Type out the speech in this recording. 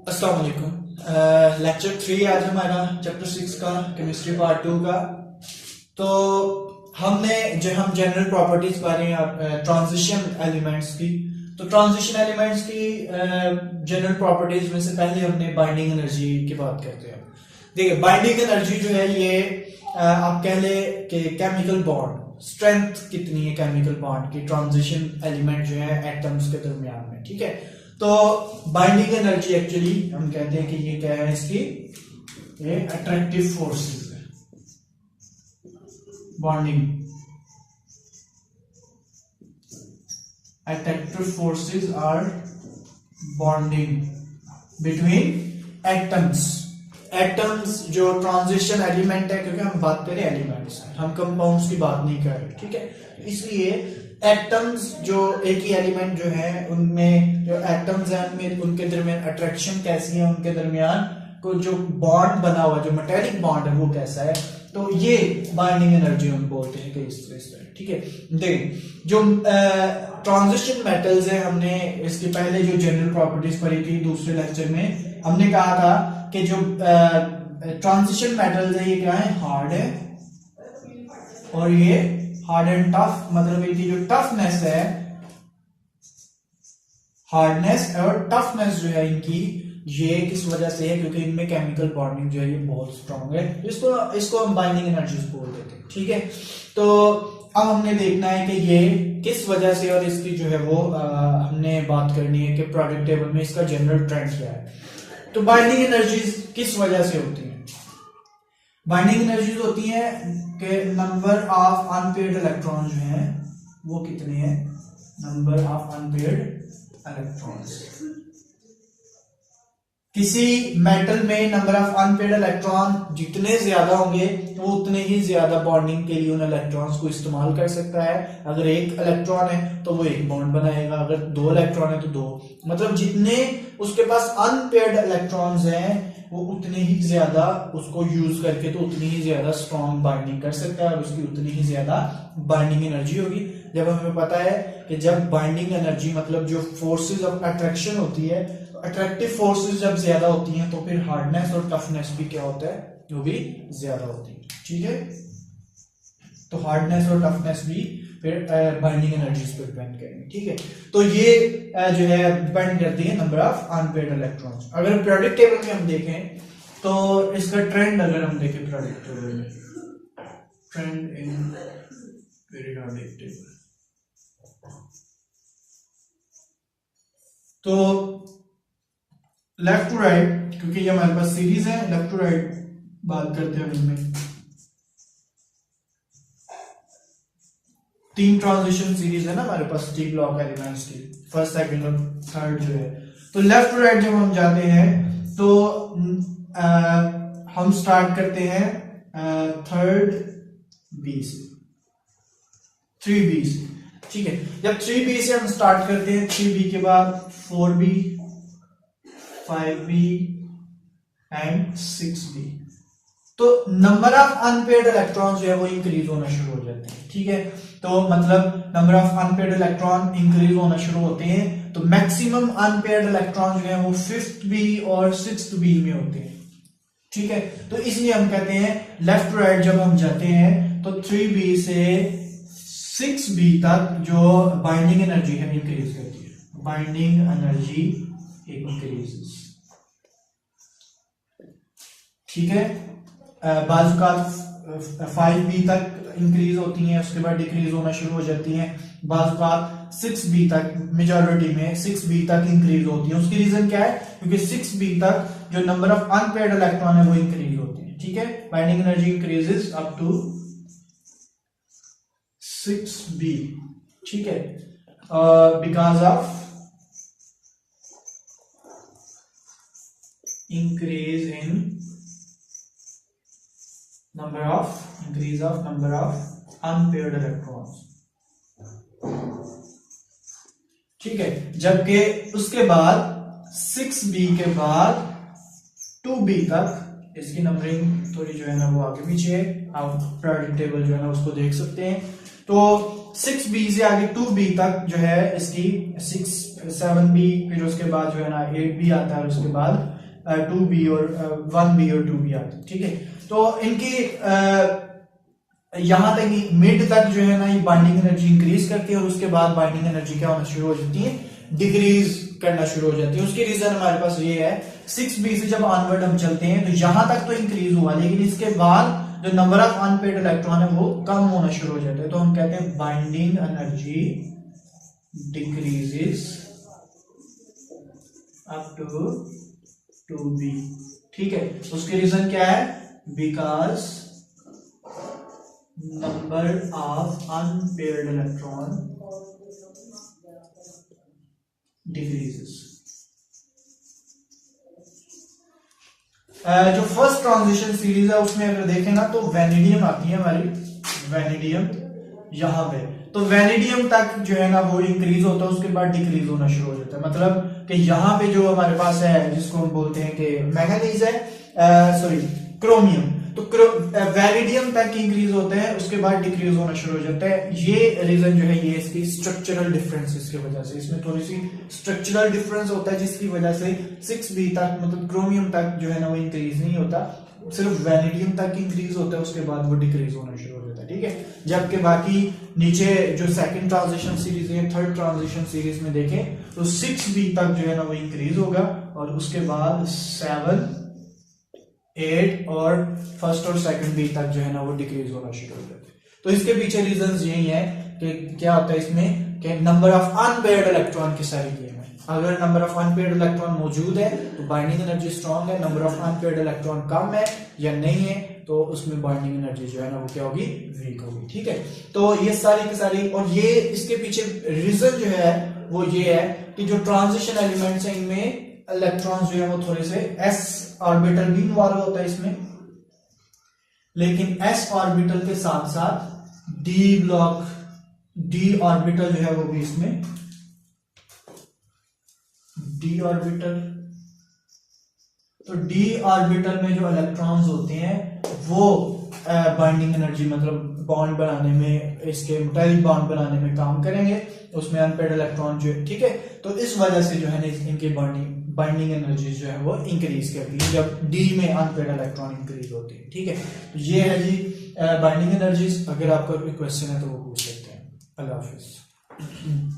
अस्सलाम वालेकुम। लेक्चर 3 आज हमारा चैप्टर 6 का केमिस्ट्री पार्ट 2 का। तो हमने जो हम जनरल प्रॉपर्टीज पढ़ रहे हैं ट्रांजिशन एलिमेंट्स की। तो ट्रांजिशन एलिमेंट्स की जनरल प्रॉपर्टीज में से पहले हमने बाइंडिंग एनर्जी की बात करते हैं। देखिए बाइंडिंग एनर्जी जो है ये आप कह ले कि केमिकल बॉन्ड स्ट्रेंथ कितनी है केमिकल बॉन्ड की ट्रांजिशन एलिमेंट जो है एटम्स के दरमियान में, ठीक है। तो बाइंडिंग एनर्जी एक्चुअली हम कहते हैं कि ये क्या है, इसकी ये अट्रैक्टिव फोर्सेस है। Bonding attractive forces are bonding between atoms. Atoms जो ट्रांजिशन एलिमेंट है, क्योंकि हम बात करें एलिमेंट्स, हम कंपाउंड्स की बात नहीं कर रहे, ठीक है। इसलिए एटम्स जो एक ही एलिमेंट जो है उनमें जो एटम्स हैं उनमें उनके दरमियान अट्रैक्शन कैसी है, उनके दरमियान को जो बॉन्ड बना हुआ जो मेटेलिक बॉन्ड है वो कैसा है। तो ये बाइंडिंग एनर्जी हम बोलते हैं कि इस तरह से, ठीक है। देखिए जो ट्रांजिशन मेटल्स है, हमने इसके पहले जो जनरल प्रॉपर्टीज पढ़ी थी दूसरे लेक्चर में, हमने कहा था कि जो ट्रांजिशन मेटल्स है ये क्या है, हार्ड है और ये हार्ड एंड टफ, मतलब इनकी जो टफनेस है, हार्डनेस और टफनेस जो है इनकी, ये किस वजह से है, क्योंकि इनमें केमिकल बॉन्डिंग जो है ये बहुत स्ट्रांग है। इसको हम बाइंडिंग एनर्जीज बोल देते हैं, ठीक है। तो अब हमने देखना है कि ये किस वजह से, और इसकी जो है वो हमने बात करनी है कि प्रोडक्ट टेबल में इसका जनरल ट्रेंड क्या है। तो बाइंडिंग एनर्जीज किस वजह से होती है? बाइंडिंग एनर्जीज होती है कि नंबर ऑफ अनपेयर्ड इलेक्ट्रॉन जो हैं वो कितने हैं, नंबर ऑफ अनपेयर्ड इलेक्ट्रॉन्स। किसी मेटल में नंबर ऑफ अनपेयर्ड इलेक्ट्रॉन जितने ज्यादा होंगे वो उतने ही ज्यादा बॉन्डिंग के लिए उन इलेक्ट्रॉन्स को इस्तेमाल कर सकता है। अगर एक इलेक्ट्रॉन है तो वो एक बॉन्ड बनाएगा, अगर दो इलेक्ट्रॉन है तो दो, मतलब जितने उसके पास अनपेयर्ड इलेक्ट्रॉन्स हैं वो उतने ही ज्यादा उसको यूज करके तो उतनी ही ज्यादा स्ट्रॉन्ग बाइंडिंग कर सकता है और उसकी उतनी ही ज्यादा बाइंडिंग एनर्जी होगी। जब हमें पता है कि जब बाइंडिंग एनर्जी मतलब जो फोर्सेस ऑफ अट्रैक्शन होती है, अट्रैक्टिव फोर्सेस जब ज्यादा होती हैं तो फिर हार्डनेस और टफनेस भी क्या होता है, वो भी ज्यादा होती है, ठीक है। तो हार्डनेस और टफनेस भी फिर बाइंडिंग एनर्जीज पर डिपेंड करेंगे, ठीक है। तो ये जो है डिपेंड करती है नंबर ऑफ अनपेयर्ड इलेक्ट्रॉन्स। अगर पीरियोडिक टेबल में हम देखें तो इसका ट्रेंड अगर हम देखें पीरियोडिक टेबल में, ट्रेंड इन पीरियोडिक टेबल, तो लेफ्ट टू राइट, क्योंकि ये हमारे पास सीरीज है, लेफ्ट टू राइट बात करते हैं इनमें। तीन ट्रांजिशन सीरीज है ना हमारे पास टी ब्लॉक एलिमेंट्स की, फर्स्ट सेकंड और थर्ड जो है। तो लेफ्ट टू राइट जब हम जाते हैं तो हम स्टार्ट करते हैं थर्ड बी से, 3B से, ठीक है। जब 3B से हम स्टार्ट करते हैं, 3B के बाद 4B, 5B एंड 6B, तो नंबर ऑफ अनपेयर्ड इलेक्ट्रॉन जो है वो इंक्रीज होना शुरू हो जाते हैं, ठीक है। तो मतलब number of unpaired electron increase होना शुरू होते हैं, तो मैक्सिमम अनपेयर्ड इलेक्ट्रॉन जो है वो 5th B और 6th B में होते हैं, ठीक है। तो इसलिए हम कहते हैं लेफ्ट टू राइट जब हम जाते हैं तो 3B से 6B तक जो बाइंडिंग एनर्जी है इंक्रीज करती है, बाइंडिंग एनर्जी इंक्रीजेस, ठीक है। बाजू का 5B तक इंक्रीज होती हैं, उसके बाद डिक्रीज होना शुरू हो जाती हैं, बाजू का 6B तक, मेजॉरिटी में 6B तक इंक्रीज होती है। उसकी रीजन क्या है, क्योंकि 6B तक जो नंबर ऑफ अनपेयर्ड इलेक्ट्रॉन है वो इंक्रीज होते हैं, ठीक है। Binding energy increases up to 6B, ठीक है, because of increase of number of unpaired electrons, ठीक है। जबकि उसके बाद 6B के बाद 2B तक इसकी नंबरिंग थोड़ी जो है ना वो आगे पीछे है, आप पीरियोडिक टेबल जो है ना उसको देख सकते हैं। तो 6B से आगे 2B तक जो है इसकी 6 7B, फिर उसके बाद जो है ना 8B आता है, और उसके बाद 2b और 1b और 2b आते हैं, ठीक है। तो इनकी यहां तक मिड तक जो है ना ये बाइंडिंग एनर्जी इंक्रीज करती है और उसके बाद बाइंडिंग एनर्जी क्या होना शुरू हो जाती है, डिक्रीज करना शुरू हो जाती है। उसकी रीजन हमारे पास ये है 6b से जब ऑनवर्ड हम चलते हैं तो यहां तक तो इंक्रीज हुआ, लेकिन इसके बाद जो नंबर ऑफ अनपेयर्ड इलेक्ट्रॉन है वो कम होना शुरू हो जाता है। तो हम कहते हैं binding energy decreases up to 2b, ठीक है। उसके रीजन क्या है, because number of unpaired electron decreases. जो फर्स्ट ट्रांजिशन सीरीज है उसमें अगर देखें ना तो वैनिडियम आती है हमारी, वैनिडियम यहां पे, तो वैनिडियम तक जो है ना वो इंक्रीज होता है, उसके बाद डिक्रीज होना शुरू हो जाता है। मतलब कि यहां पे जो हमारे पास है जिसको हम बोलते हैं कि मैंगनीज है, सॉरी क्रोमियम, तो वैनिडियम तक इंक्रीज होते हैं, उसके बाद डिक्रीज होना शुरू हो जाता है। ये रीजन जो है ये इसकी स्ट्रक्चरल डिफरेंसेस की वजह से, इसमें थोड़ी सी स्ट्रक्चरल डिफरेंस होता है जिसकी वजह से 6b तक मतलब क्रोमियम तक जो है ना वो इंक्रीज नहीं होता, सिर्फ वैनिडियम तक इंक्रीज होता है, उसके बाद वो डिक्रीज होना शुरू हो जाता है, ठीक है। जबकि बाकी नीचे जो सेकंड ट्रांजिशन सीरीज है, थर्ड ट्रांजिशन सीरीज में देखें तो 6b तक जो है ना वो इंक्रीज होगा और उसके बाद 7, 8 और फर्स्ट और सेकंड बी तक जो है ना वो डिक्रीज होना शुरू हो जाता है। तो इसके पीछे रीजंस यही है कि क्या होता है इसमें कि नंबर ऑफ अनपेयर्ड इलेक्ट्रॉन की सारी गेम है। अगर नंबर ऑफ अनपेयर्ड इलेक्ट्रॉन मौजूद है तो बाइंडिंग एनर्जी स्ट्रांग है, नंबर ऑफ अनपेयर्ड इलेक्ट्रॉन कम है या नहीं है तो उसमें बाइंडिंग एनर्जी जो है ना वो क्या होगी, वीक होगी, ठीक है। तो ये सारी की सारी, और ये इसके पीछे रीजन जो है वो ये है कि जो ट्रांजिशन एलिमेंट्स हैं इनमें इलेक्ट्रॉन्स जो है वो थोड़े से s ऑर्बिटल भी इन्वॉल्व होता है इसमें, लेकिन s ऑर्बिटल के साथ साथ d ऑर्बिटल जो है वो भी इसमें, d ऑर्बिटल, तो d ऑर्बिटल में जो इलेक्ट्रॉन्स होते हैं वो बाइंडिंग एनर्जी मतलब बॉन्ड बनाने में, इसके मेटालिक बॉन्ड बनाने में काम करेंगे, उसमें अनपेयर्ड इलेक्ट्रॉन जो है, ठीक है। तो इस वजह से जो है ना इनकी बाइंडिंग एनर्जी जो है वो इंक्रीज करती है जब डी में अनपेयर्ड इलेक्ट्रॉन इंक्रीज होती है, ठीक है। तो ये है जी बाइंडिंग एनर्जीज। अगर आपका कोई क्वेश्चन है तो वो पूछ सकते हैं। अल्लाह हाफिज।